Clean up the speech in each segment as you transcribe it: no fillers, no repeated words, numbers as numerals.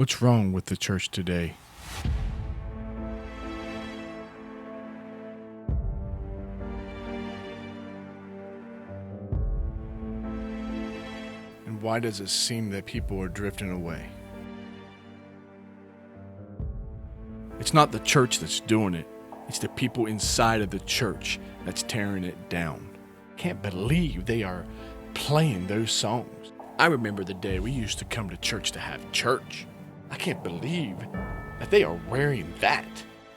What's wrong with the church today? And why does it seem that people are drifting away? It's not the church that's doing it. It's the people inside of the church that's tearing it down. Can't believe they are playing those songs. I remember the day we used to come to church to have church. I can't believe that they are wearing that.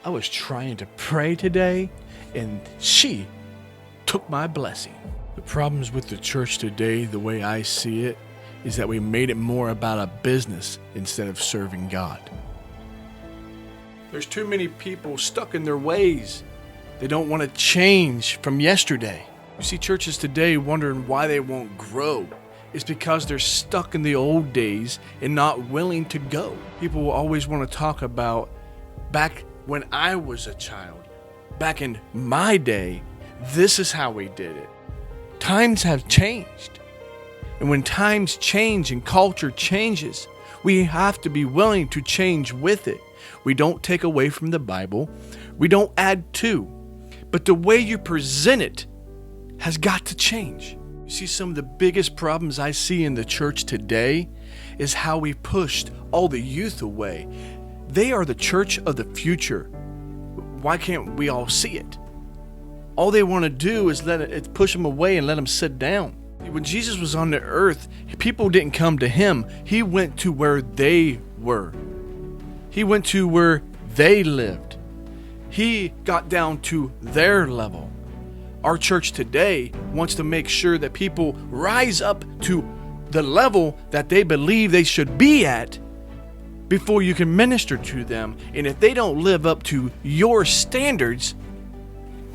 I was trying to pray today, and she took my blessing. The problems with the church today, the way I see it, is that we made it more about a business instead of serving God. There's too many people stuck in their ways. They don't want to change from yesterday. You see churches today wondering why they won't grow. It's because they're stuck in the old days and not willing to go. People will always want to talk about back when I was a child. Back in my day, this is how we did it. Times have changed. And when times change and culture changes, we have to be willing to change with it. We don't take away from the Bible. We don't add to. But the way you present it has got to change. You see, some of the biggest problems I see in the church today is how we pushed all the youth away. They are the church of the future. Why can't we all see it? All they want to do is push them away and let them sit down. When Jesus was on the earth, people didn't come to him. He went to where they were. He went to where they lived. He got down to their level. Our church today wants to make sure that people rise up to the level that they believe they should be at before you can minister to them. And if they don't live up to your standards,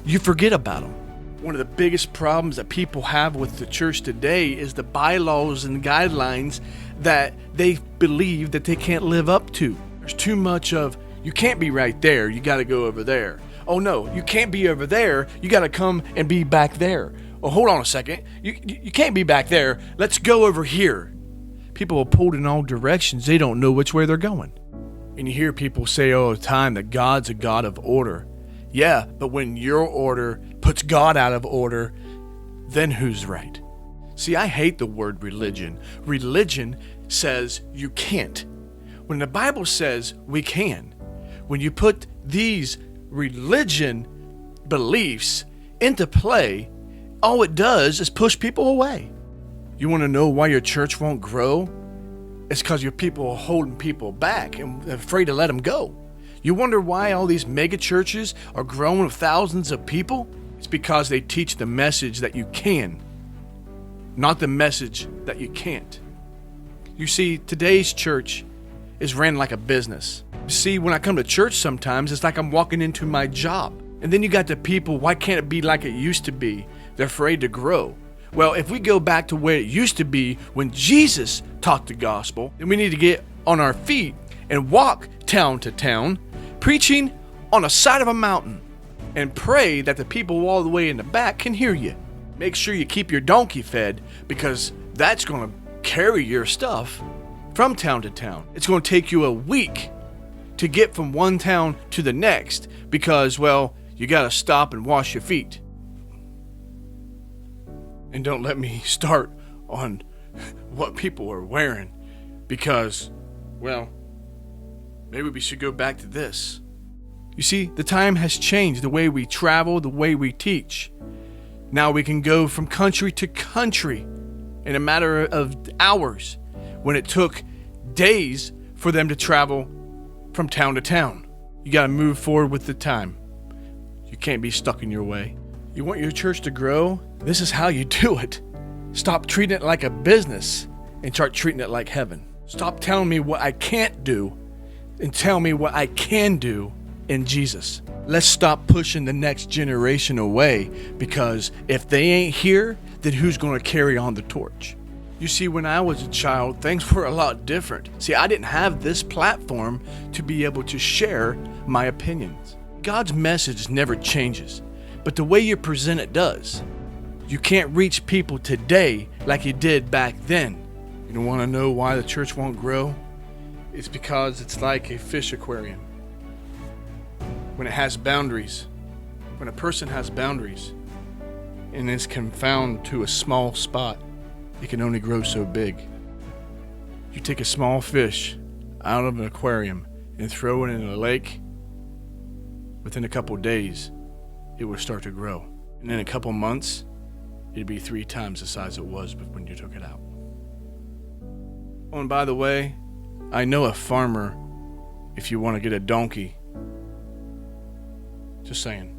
you forget about them. One of the biggest problems that people have with the church today is the bylaws and guidelines that they believe that they can't live up to. There's too much of, you can't be right there, you got to go over there. Oh no, you can't be over there, you got to come and be back there. Oh, hold on a second, you can't be back there, let's go over here. People are pulled in all directions, they don't know which way they're going. And you hear people say all the time that God's a God of order. Yeah, but when your order puts God out of order, then who's right? See, I hate the word religion. Religion says you can't. When the Bible says we can, when you put these religion beliefs into play, all it does is push people away. You want to know why your church won't grow? It's because your people are holding people back and afraid to let them go. You wonder why all these mega churches are growing with thousands of people? It's because they teach the message that you can, not the message that you can't. You see, today's church is ran like a business. You see, when I come to church sometimes, it's like I'm walking into my job. And then you got the people, why can't it be like it used to be? They're afraid to grow. Well, if we go back to where it used to be when Jesus taught the gospel, then we need to get on our feet and walk town to town, preaching on the side of a mountain, and pray that the people all the way in the back can hear you. Make sure you keep your donkey fed, because that's going to carry your stuff from town to town. It's going to take you a week to get from one town to the next because, well, you got to stop and wash your feet. And don't let me start on what people are wearing because, well, maybe we should go back to this. You see, the time has changed, the way we travel, the way we teach. Now we can go from country to country in a matter of hours when it took days for them to travel from town to town. You got to move forward with the time. You can't be stuck in your way. You want your church to grow? This is how you do it. Stop treating it like a business and start treating it like heaven. Stop telling me what I can't do and tell me what I can do in Jesus. Let's stop pushing the next generation away, because if they ain't here, then who's going to carry on the torch? You see, when I was a child, things were a lot different. See, I didn't have this platform to be able to share my opinions. God's message never changes, but the way you present it does. You can't reach people today like you did back then. You don't want to know why the church won't grow? It's because it's like a fish aquarium. When it has boundaries, when a person has boundaries and is confined to a small spot, it can only grow so big. You take a small fish out of an aquarium and throw it in a lake, within a couple days, it will start to grow. And in a couple months, it'd be 3 times the size it was when you took it out. Oh, and by the way, I know a farmer if you want to get a donkey. Just saying.